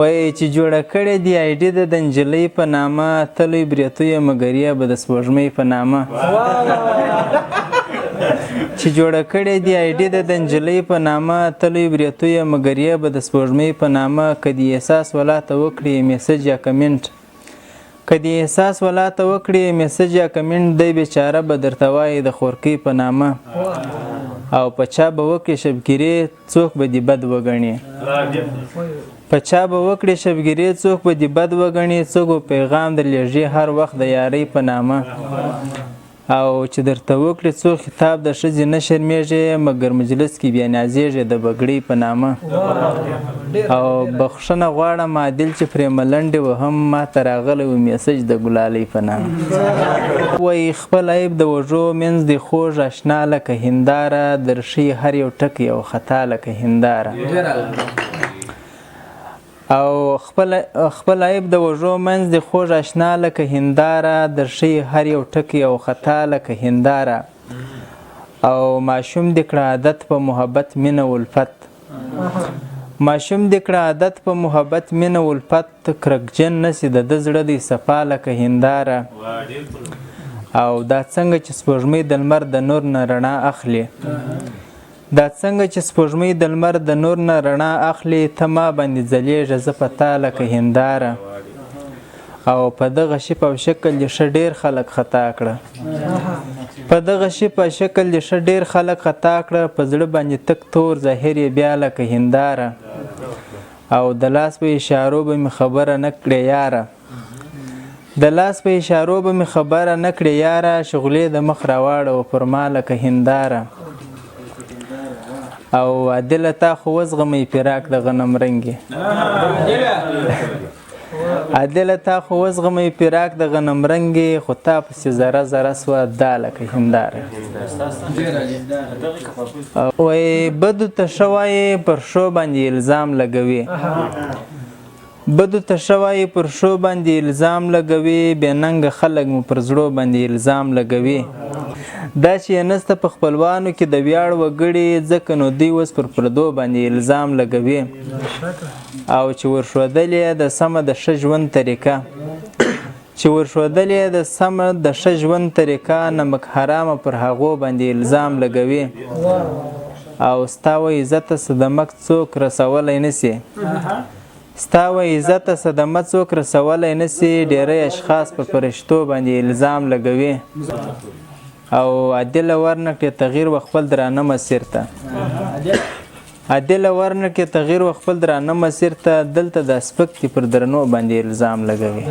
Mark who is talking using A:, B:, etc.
A: وایي چې جوړه کړې دي آیډي د نجلۍ په نامه تلوی بریتویه مګریه به د سپوږمۍ په نامه چې جوړه کړې دي آیډي د نجلۍ په نامه تلوی بریتویه مګریه به د سپوږمۍ په نامه که دې احساس ولاته وکړي میسج یا کمنټ که دې احساس ولاته وکړي میسج یا کمنټ دی بیچاره به درته وایي د خورکۍ په نامه او په چا به وکړي شبګیرې څوک به دې بد وګڼي په چا به وکړي شبګیرې څوک به دې بد وګڼي څوک به پیغام درلېږي هر وخت د یارۍ په نامه او چې درته وکړي څوک خطاب د ښځې نه شرمېږي مګر مجلس کې بیا نازېږي د بګړۍ په نامه او بخښنه غواړم عادل چې پرې ملنډې وهم ماته راغلی و میسج د ګلالۍ په نامه وایي خپل عیب د وږو منځ دی خوږ اشنا لکه هنداره درښي هر یو ټکی او خطا لکه هنداره او خپل عیب د وږو منځ دی خوږ اشنا لکه هنداره درښي هر یو ټکی او خطا لکه هنداره او ماشوم دې کړه عادت په محبت مینه الفت ماشوم دې کړه عادت په محبت مینه الفت کرکجن نسي د ده زړه دی صفا لکه هنداره او دا څنګه چې سپوږمۍ د لمر د نور نه رڼا اخلي دا څنګه چې سپوږمۍ د لمر د نور نه رڼا اخلي ته ما باندې ځلیږه زه په تا لکه هنداره او په دغه شپ او شکل دې ښه ډېر خلک خطا کړه په دغه شپ او شکل دې ښه ډېر خلک خطا کړه په زړه باندې تک تور ظاهر یې بیا لکه هنداره او د لاس په اشارو به مې خبره نه کړې یاره د لاس په اشارو به مې خبره نه کړې یاره شغلې د مخ راواړه پر ما لکه هنداره او عادله تا خو وزغمئ فراق د غنم رنګې عادله تا خو وزغمئ فراق د غنم رنګې خو تا پسې ذره ذره سوه دا لکه هنداره وایي بدو ته ښه وایې پر ښو باندې الزام لګوي بدو ته ښه وایې پر ښو باندې الزام لګوي بې ننګه خلک مو پر زړو باندې الزام لګوي دا چې یې نسته په خپلوانو کې د ویاړ وګړي ځکه نو دوی اوس پر پردو باندې الزام لګوي او چې ورښودل یې د سمه د ښه ژوند طریقه چې ورښودل یې د سمه د ښه ژوند طریقه نمک حرامه پر هغو باندې الزام لګوي او ستا و عزته صدمه څوک رسولی نسي ستا و عزته صدمه څوک رسولی نسي ډېری اشخاص په فرشتو باندې الزام لګوي او عادله ورنکړې تغییر و خپل درانه مسیر ته عادله ورنکړې تغییر و خپل درانه مسیر ته دلته د سپک دي پر درنو باندې الزام لګوي